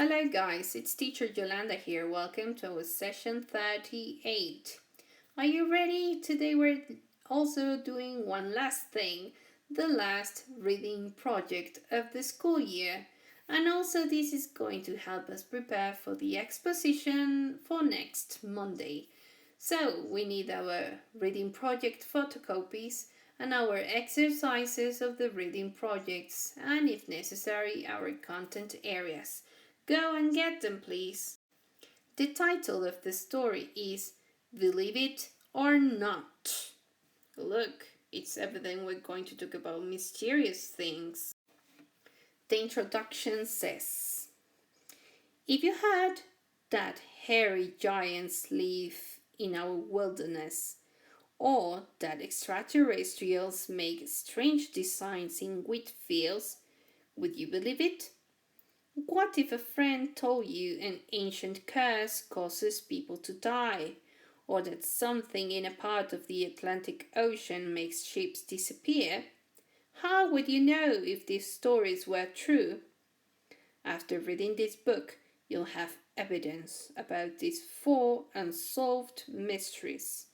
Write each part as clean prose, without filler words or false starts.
Hello guys, it's teacher Yolanda here. Welcome to our session 38. Are you ready? Today we're also doing one last thing, the last reading project of the school year. And also this is going to help us prepare for the exposition for next Monday. So we need our reading project photocopies and our exercises of the reading projects and if necessary our content areas. Go and get them, please. The title of the story is Believe It or Not. Look, it's evident we're going to talk about mysterious things. The introduction says, if you had that hairy giants live in our wilderness, or that extraterrestrials make strange designs in wheat fields, would you believe it? What if a friend told you an ancient curse causes people to die, or that something in a part of the Atlantic Ocean makes ships disappear? How would you know if these stories were true? After reading this book, you'll have evidence about these 4 unsolved mysteries.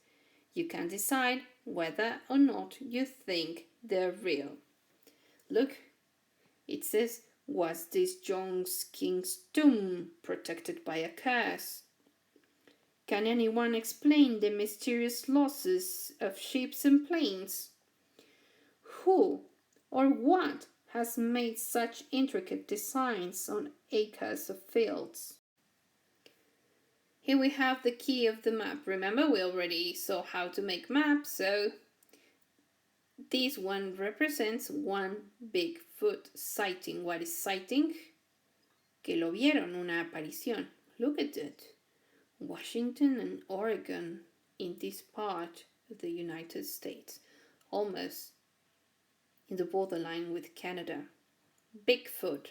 You can decide whether or not you think they're real. Look, it says, was this Jones King's tomb protected by a curse? Can anyone explain the mysterious losses of ships and planes? Who or what has made such intricate designs on acres of fields? Here we have the key of the map. Remember, we already saw how to make maps, so this one represents one Bigfoot sighting. What is sighting? Que lo vieron, una aparición. Look at it. Washington and Oregon in this part of the United States, almost in the borderline with Canada. Bigfoot.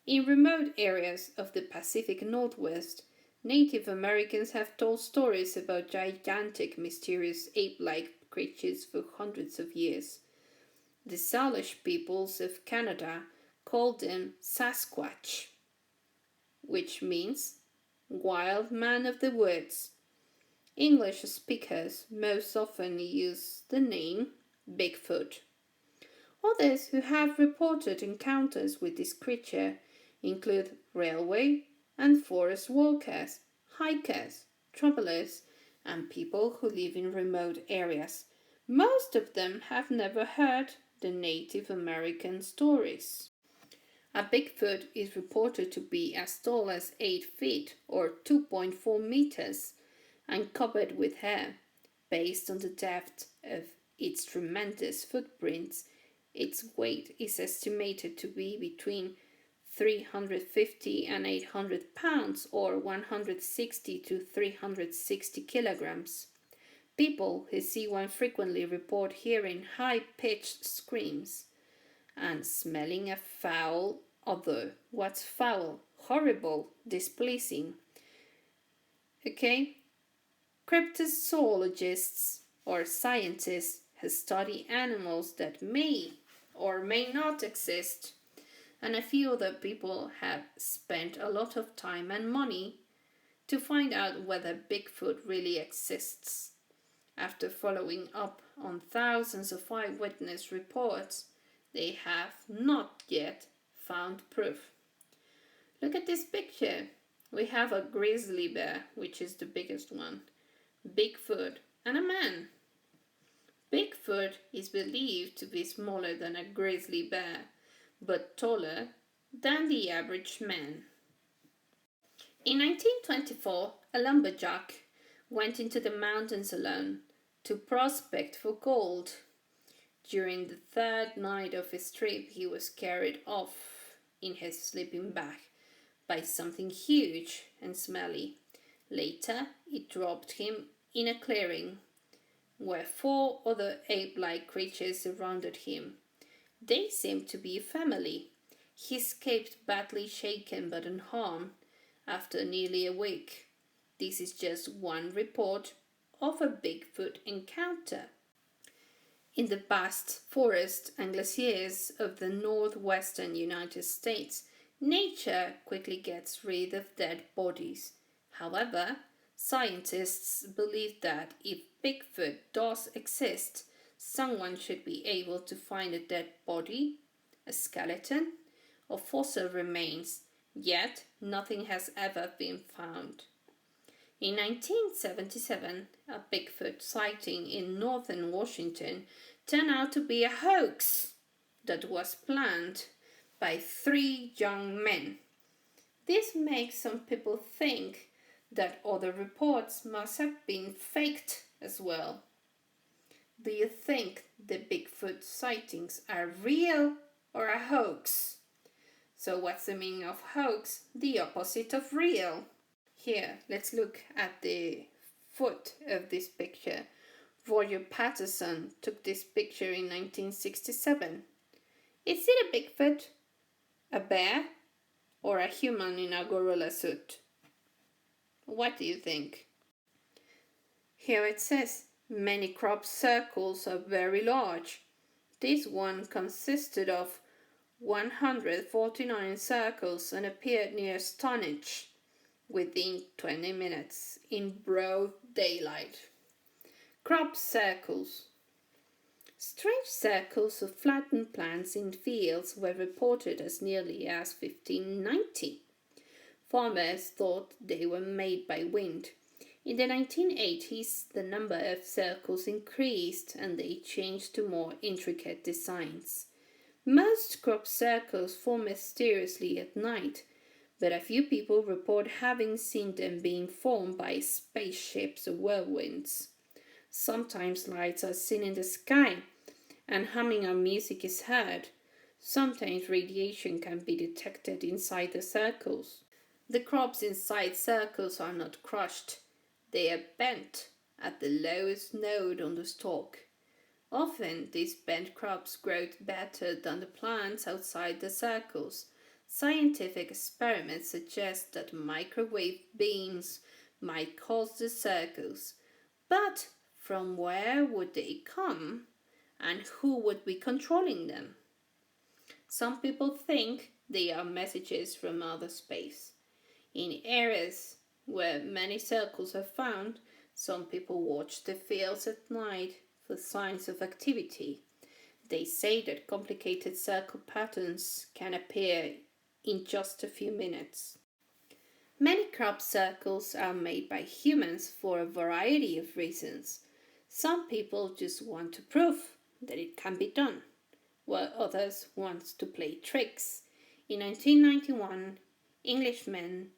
In remote areas of the Pacific Northwest, Native Americans have told stories about gigantic, mysterious ape-like creatures for hundreds of years. The Salish peoples of Canada called them Sasquatch, which means wild man of the woods. English speakers most often use the name Bigfoot. Others who have reported encounters with this creature include railway and forest walkers, hikers, travelers, and people who live in remote areas. Most of them have never heard the Native American stories. A Bigfoot is reported to be as tall as 8 feet or 2.4 meters and covered with hair. Based on the depth of its tremendous footprints, its weight is estimated to be between 350 and 800 pounds or 160 to 360 kilograms. People who see one frequently report hearing high-pitched screams and smelling a foul odor. What's foul? Horrible, displeasing. Okay? Cryptozoologists or scientists who study animals that may or may not exist, and a few other people have spent a lot of time and money to find out whether Bigfoot really exists. After following up on thousands of eyewitness reports, they have not yet found proof. Look at this picture. We have a grizzly bear, which is the biggest one, Bigfoot, and a man. Bigfoot is believed to be smaller than a grizzly bear, but taller than the average man. In 1924, a lumberjack went into the mountains alone to prospect for gold. During the 3rd night of his trip, he was carried off in his sleeping bag by something huge and smelly. Later, it dropped him in a clearing where 4 other ape-like creatures surrounded him. They seemed to be a family. He escaped badly shaken but unharmed after nearly a week. This is just one report of a Bigfoot encounter. In the vast forests and glaciers of the northwestern United States, Nature quickly gets rid of dead bodies. However, scientists believe that if Bigfoot does exist, someone should be able to find a dead body, a skeleton, or fossil remains, yet nothing has ever been found. In 1977, a Bigfoot sighting in northern Washington turned out to be a hoax that was planned by three young men. This makes some people think that other reports must have been faked as well. Do you think the Bigfoot sightings are real or a hoax? So what's the meaning of hoax? The opposite of real. Here, let's look at the foot of this picture. Roger Patterson took this picture in 1967. Is it a Bigfoot, a bear, or a human in a gorilla suit? What do you think? Here it says, many crop circles are very large. This one consisted of 149 circles and appeared near Stonehenge within 20 minutes in broad daylight. Crop circles. Strange circles of flattened plants in fields were reported as nearly as 1590. Farmers thought they were made by wind. In the 1980s, the number of circles increased and they changed to more intricate designs. Most crop circles form mysteriously at night, but a few people report having seen them being formed by spaceships or whirlwinds. Sometimes lights are seen in the sky and humming of music is heard. Sometimes radiation can be detected inside the circles. The crops inside circles are not crushed. They are bent at the lowest node on the stalk. Often these bent crops grow better than the plants outside the circles. Scientific experiments suggest that microwave beams might cause the circles. But from where would they come? And who would be controlling them? Some people think they are messages from outer space. In areas where many circles are found, some people watch the fields at night for signs of activity. They say that complicated circle patterns can appear in just a few minutes. Many crop circles are made by humans for a variety of reasons. Some people just want to prove that it can be done, while others want to play tricks. In 1991, Englishmen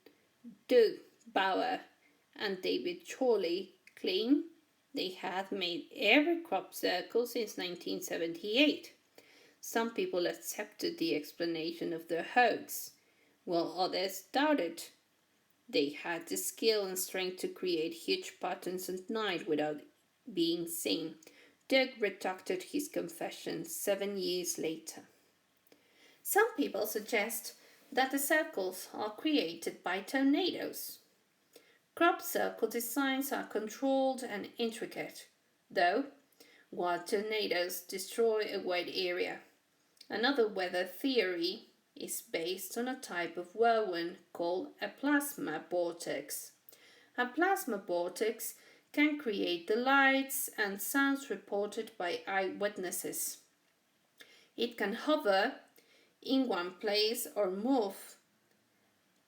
Doug Bauer and David Chorley claim they had made every crop circle since 1978. Some people accepted the explanation of the hoax, while others doubted. They had the skill and strength to create huge patterns at night without being seen. Doug retracted his confession 7 years later. Some people suggest that the circles are created by tornadoes. Crop circle designs are controlled and intricate, though, while tornadoes destroy a wide area. Another weather theory is based on a type of whirlwind called a plasma vortex. A plasma vortex can create the lights and sounds reported by eyewitnesses. It can hover in one place or move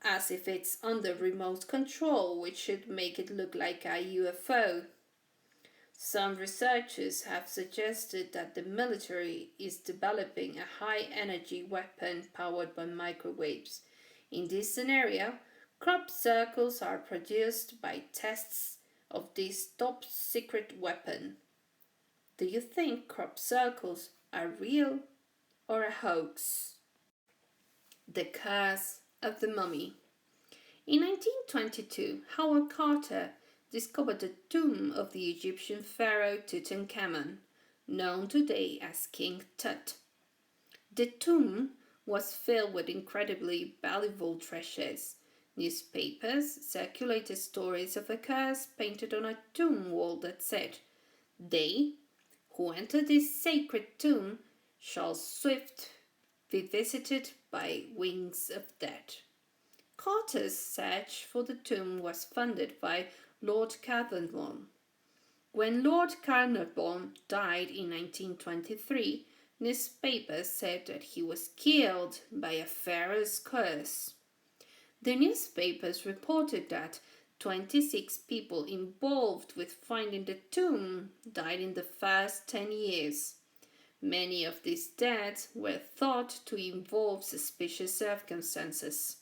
as if it's under remote control, which should make it look like a UFO. Some researchers have suggested that the military is developing a high-energy weapon powered by microwaves. In this scenario, crop circles are produced by tests of this top-secret weapon. Do you think crop circles are real or a hoax? The Curse of the Mummy. In 1922, Howard Carter discovered the tomb of the Egyptian pharaoh Tutankhamun, known today as King Tut. The tomb was filled with incredibly valuable treasures. Newspapers circulated stories of a curse painted on a tomb wall that said, "They who enter this sacred tomb shall swift be visited by wings of death. Carter's search for the tomb was funded by Lord Caernarvon. When Lord Caernarvon died in 1923, newspapers said that he was killed by a pharaoh's curse. The newspapers reported that 26 people involved with finding the tomb died in the first 10 years. Many of these deaths were thought to involve suspicious circumstances.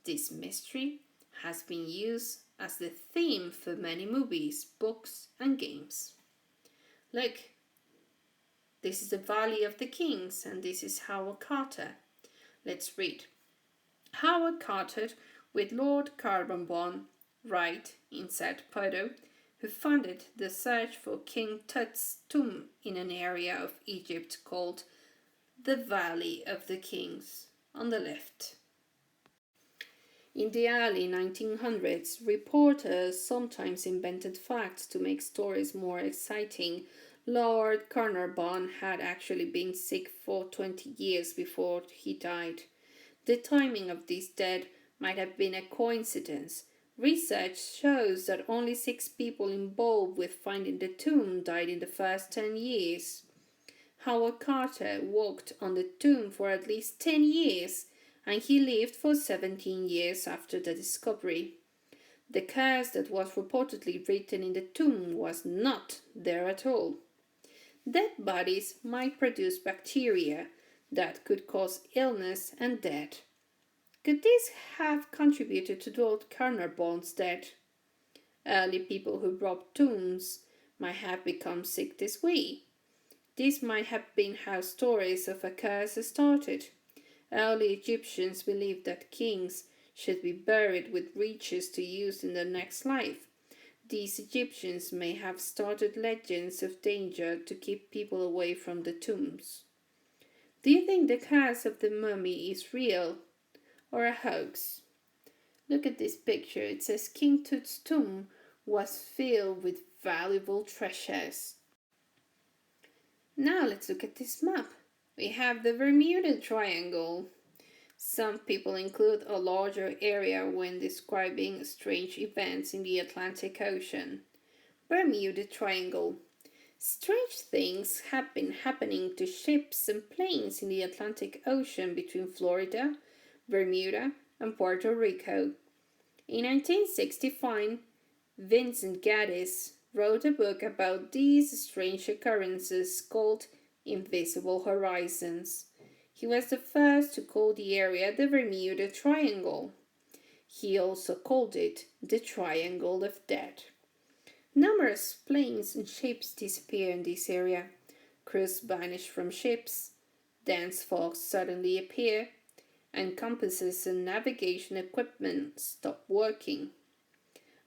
This mystery has been used as the theme for many movies, books, and games. Look, this is the Valley of the Kings, and this is Howard Carter. Let's read. Howard Carter, with Lord Caernarvon, right in said photo, who funded the search for King Tut's tomb in an area of Egypt called the Valley of the Kings, on the left. In the early 1900s, reporters sometimes invented facts to make stories more exciting. Lord Caernarvon had actually been sick for 20 years before he died. The timing of this death might have been a coincidence. Research shows that only 6 people involved with finding the tomb died in the first 10 years. Howard Carter worked on the tomb for at least 10 years, and he lived for 17 years after the discovery. The curse that was reportedly written in the tomb was not there at all. Dead bodies might produce bacteria that could cause illness and death. Could this have contributed to Lord Caernarvon's death? Early people who robbed tombs might have become sick this way. This might have been how stories of a curse started. Early Egyptians believed that kings should be buried with riches to use in the next life. These Egyptians may have started legends of danger to keep people away from the tombs. Do you think the curse of the mummy is real or a hoax? Look at this picture. It says King Tut's tomb was filled with valuable treasures. Now let's look at this map. We have the Bermuda Triangle. Some people include a larger area when describing strange events in the Atlantic Ocean. Bermuda Triangle. Strange things have been happening to ships and planes in the Atlantic Ocean between Florida, Bermuda, and Puerto Rico. In 1965, Vincent Gaddis wrote a book about these strange occurrences called Invisible Horizons. He was the first to call the area the Bermuda Triangle. He also called it the Triangle of Death. Numerous planes and ships disappear in this area. Crews vanish from ships. Dense fog suddenly appear, and compasses and navigation equipment stop working.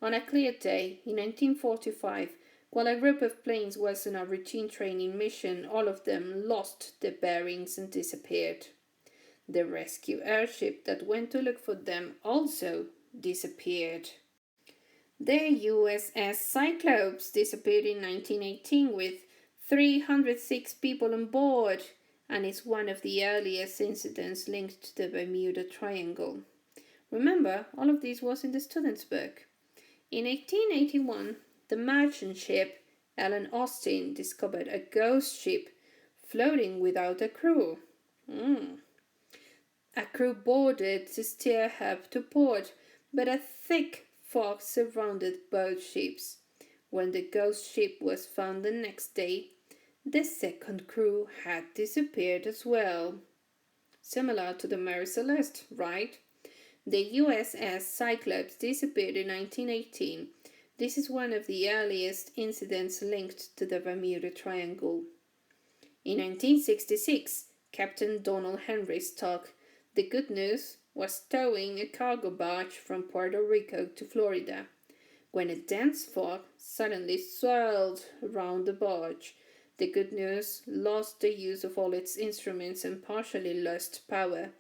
On a clear day in 1945, while a group of planes was on a routine training mission, all of them lost their bearings and disappeared. The rescue airship that went to look for them also disappeared. The USS Cyclops disappeared in 1918 with 306 people on board, and is one of the earliest incidents linked to the Bermuda Triangle. Remember, all of this was in the student's book. In 1881, the merchant ship Ellen Austin discovered a ghost ship floating without a crew. A crew boarded to steer her to port, but a thick fog surrounded both ships. When the ghost ship was found the next day, the second crew had disappeared as well. Similar to the Mary Celeste, right? The USS Cyclops disappeared in 1918. This is one of the earliest incidents linked to the Bermuda Triangle. In 1966, Captain Donald Henry Stock, the Good News, was towing a cargo barge from Puerto Rico to Florida, when a dense fog suddenly swirled around the barge. The Good News lost the use of all its instruments and partially lost power.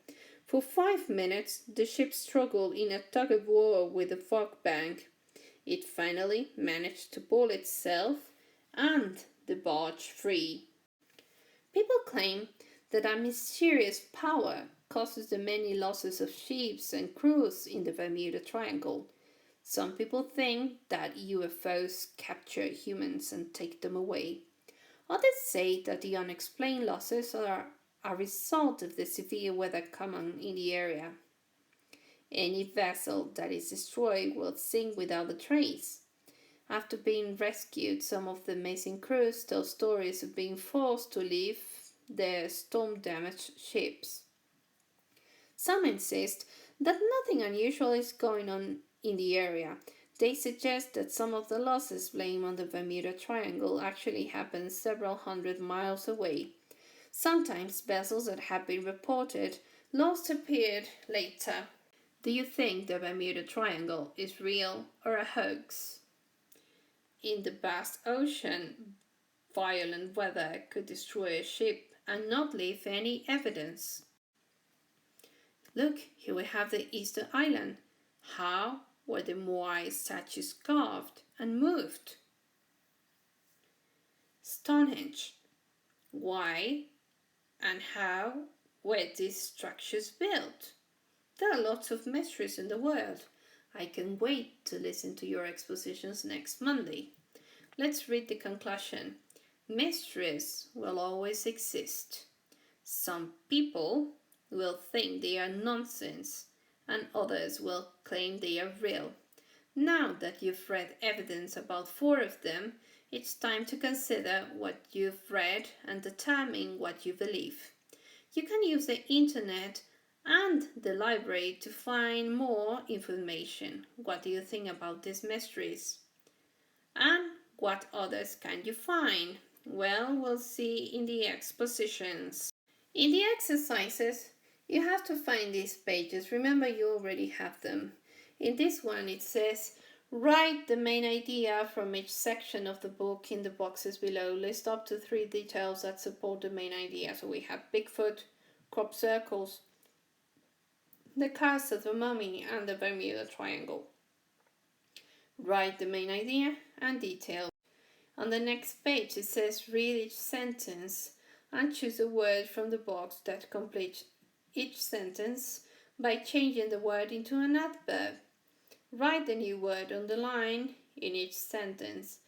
For 5 minutes, the ship struggled in a tug-of-war with the fog bank. It finally managed to pull itself and the barge free. People claim that a mysterious power causes the many losses of ships and crews in the Bermuda Triangle. Some people think that UFOs capture humans and take them away. Others say that the unexplained losses are a result of the severe weather common in the area. Any vessel that is destroyed will sink without a trace. After being rescued, some of the missing crews tell stories of being forced to leave their storm-damaged ships. Some insist that nothing unusual is going on in the area. They suggest that some of the losses blamed on the Bermuda Triangle actually happened several hundred miles away. Sometimes vessels that have been reported lost appeared later. Do you think the Bermuda Triangle is real or a hoax? In the vast ocean, violent weather could destroy a ship and not leave any evidence. Look, here we have the Easter Island. How were the Moai statues carved and moved? Stonehenge. Why and how were these structures built? There are lots of mysteries in the world. I can wait to listen to your expositions next Monday. Let's read the conclusion. Mysteries will always exist. Some people will think they are nonsense, and others will claim they are real. Now that you've read evidence about 4 of them, it's time to consider what you've read and determine what you believe. You can use the internet and the library to find more information. What do you think about these mysteries? And what others can you find? Well, we'll see in the expositions. In the exercises, you have to find these pages. Remember, you already have them. In this one, it says, write the main idea from each section of the book in the boxes below. List up to 3 details that support the main idea. So we have Bigfoot, crop circles, the cast of the mummy, and the Bermuda Triangle. Write the main idea and detail. On the next page it says read each sentence and choose a word from the box that completes each sentence by changing the word into an adverb. Write the new word on the line in each sentence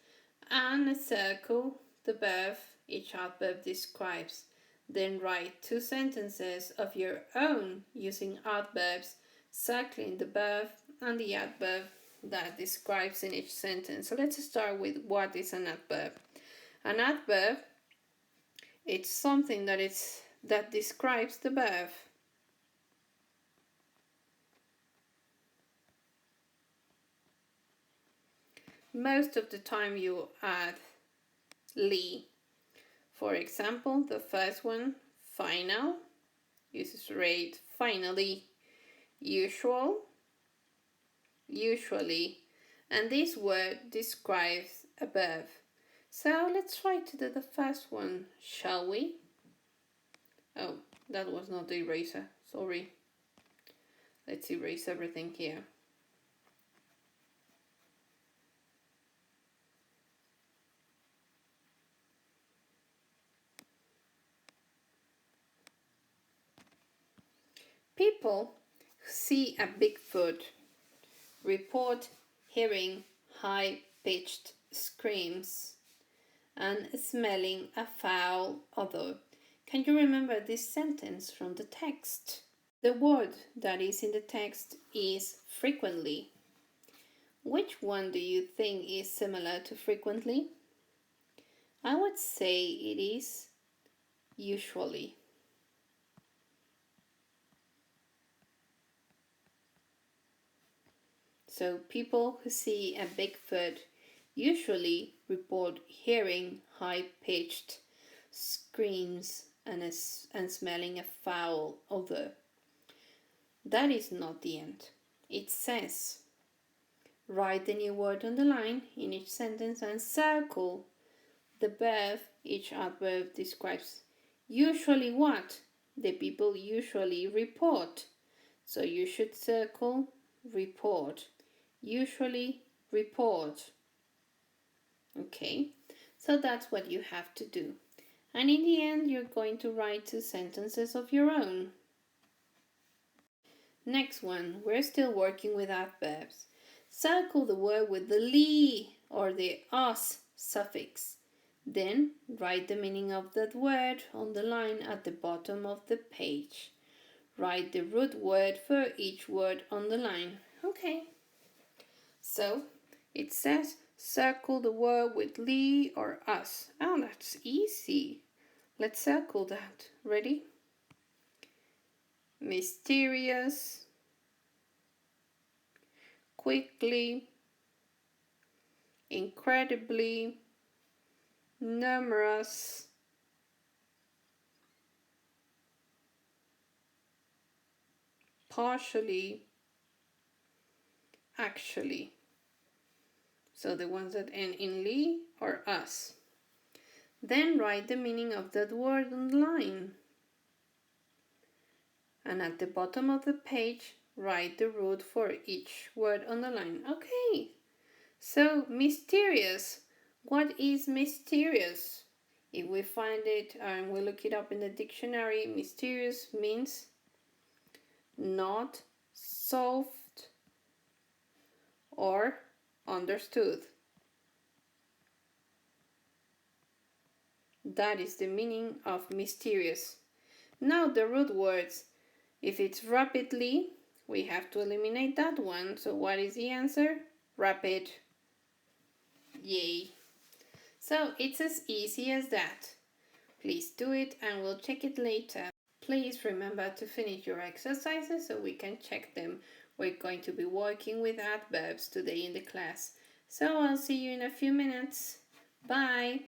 and circle the verb each adverb describes. Then write 2 sentences of your own using adverbs, circling the verb and the adverb that describes in each sentence. So let's start with what is an adverb. An adverb, it's something that describes the verb. Most of the time you add "ly." For example, the first one, final, uses rate, finally, usual, usually, and this word describes a verb. So let's try to do the first one, shall we? Oh, that was not the eraser, sorry. Let's erase everything here. People who see a Bigfoot report hearing high-pitched screams and smelling a foul odor. Can you remember this sentence from the text? The word that is in the text is frequently. Which one do you think is similar to frequently? I would say it is usually. So people who see a Bigfoot usually report hearing high-pitched screams and smelling a foul odor. That is not the end. It says, write the new word on the line in each sentence and circle the verb each adverb describes. Usually what? The people usually report. So you should circle report. Usually report. Okay, so that's what you have to do. And in the end, you're going to write 2 sentences of your own. Next one, we're still working with adverbs. Circle the word with the li or the os suffix. Then write the meaning of that word on the line at the bottom of the page. Write the root word for each word on the line. Okay. So it says circle the word with li or us. Oh, that's easy. Let's circle that. Ready? Mysterious, quickly, incredibly, numerous, partially, actually. So the ones that end in li or us. Then write the meaning of that word on the line. And at the bottom of the page, write the root for each word on the line. Okay, so mysterious. What is mysterious? If we find it and we look it up in the dictionary, mysterious means not solved or understood. That is the meaning of mysterious. Now the root words. If it's rapidly, we have to eliminate that one. So what is the answer? Rapid. Yay. So it's as easy as that. Please do it and we'll check it later. Please remember to finish your exercises so we can check them. We're going to be working with adverbs today in the class. So I'll see you in a few minutes. Bye.